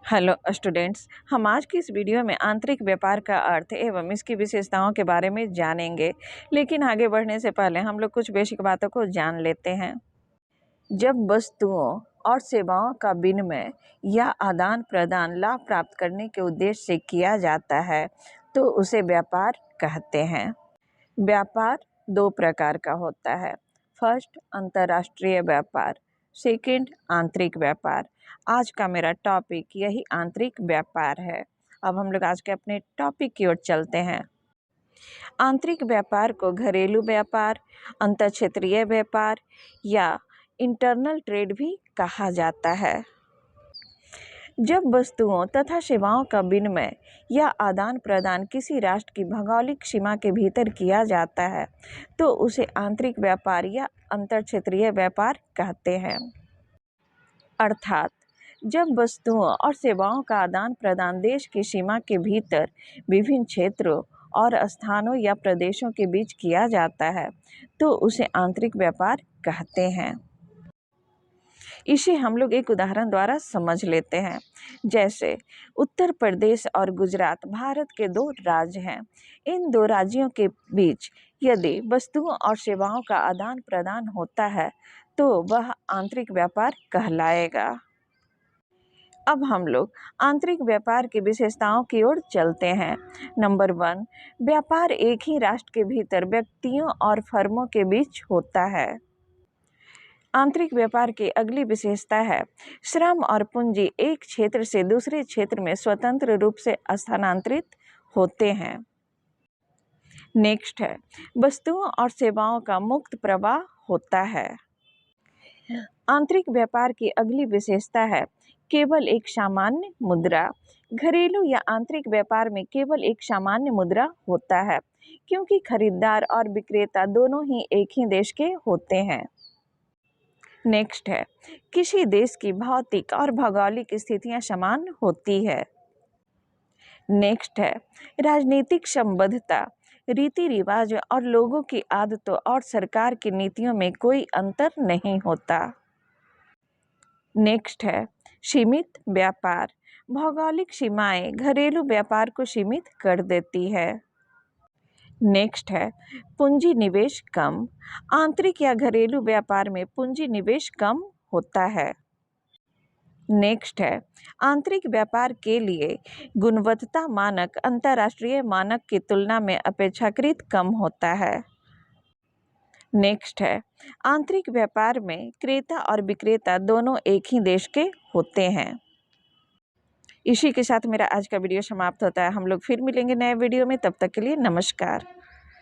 Hello students, हम आज की इस वीडियो में आंतरिक व्यापार का अर्थ एवं इसकी विशेषताओं के बारे में जानेंगे। लेकिन आगे बढ़ने से पहले हम लोग कुछ बेसिक बातों को जान लेते हैं। जब वस्तुओं और सेवाओं का विनिमय या आदान प्रदान लाभ प्राप्त करने के उद्देश्य से किया जाता है तो उसे व्यापार कहते हैं। व्यापार दो प्रकार का होता है। फर्स्ट, अंतर्राष्ट्रीय व्यापार। सेकंड, आंतरिक व्यापार। आज का मेरा टॉपिक यही आंतरिक व्यापार है। अब हम लोग आज के अपने टॉपिक की ओर चलते हैं। आंतरिक व्यापार को घरेलू व्यापार, अंतर क्षेत्रीय व्यापार या इंटरनल ट्रेड भी कहा जाता है। जब वस्तुओं तथा सेवाओं का विनिमय या आदान प्रदान किसी राष्ट्र की भौगोलिक सीमा के भीतर किया जाता है तो उसे आंतरिक व्यापार या अंतर क्षेत्रीय व्यापार कहते हैं। अर्थात जब वस्तुओं और सेवाओं का आदान प्रदान देश की सीमा के भीतर विभिन्न क्षेत्रों और स्थानों या प्रदेशों के बीच किया जाता है तो उसे आंतरिक व्यापार कहते हैं। इसे हम लोग एक उदाहरण द्वारा समझ लेते हैं। जैसे उत्तर प्रदेश और गुजरात भारत के दो राज्य हैं। इन दो राज्यों के बीच यदि वस्तुओं और सेवाओं का आदान प्रदान होता है तो वह आंतरिक व्यापार कहलाएगा। अब हम लोग आंतरिक व्यापार की विशेषताओं की ओर चलते हैं। नंबर 1, व्यापार एक ही राष्ट्र के भीतर व्यक्तियों और फर्मों के बीच होता है। आंतरिक व्यापार की अगली विशेषता है श्रम और पूंजी एक क्षेत्र से दूसरे क्षेत्र में स्वतंत्र रूप से स्थानांतरित होते हैं। नेक्स्ट है वस्तुओं और सेवाओं का मुक्त प्रवाह होता है। आंतरिक व्यापार की अगली विशेषता है केवल एक सामान्य मुद्रा। घरेलू या आंतरिक व्यापार में केवल एक सामान्य मुद्रा होता है क्योंकि खरीदार और विक्रेता दोनों ही एक ही देश के होते हैं। नेक्स्ट है किसी देश की भौतिक और भौगोलिक स्थितियां समान होती है। नेक्स्ट है राजनीतिक संबद्धता, रीति रिवाज और लोगों की आदतों और सरकार की नीतियों में कोई अंतर नहीं होता। नेक्स्ट है सीमित व्यापार, भौगोलिक सीमाएं घरेलू व्यापार को सीमित कर देती है। नेक्स्ट है पूंजी निवेश कम, आंतरिक या घरेलू व्यापार में पूंजी निवेश कम होता है। नेक्स्ट है आंतरिक व्यापार के लिए गुणवत्ता मानक अंतर्राष्ट्रीय मानक की तुलना में अपेक्षाकृत कम होता है। नेक्स्ट है आंतरिक व्यापार में क्रेता और विक्रेता दोनों एक ही देश के होते हैं। इसी के साथ मेरा आज का वीडियो समाप्त होता है। हम लोग फिर मिलेंगे नए वीडियो में, तब तक के लिए नमस्कार।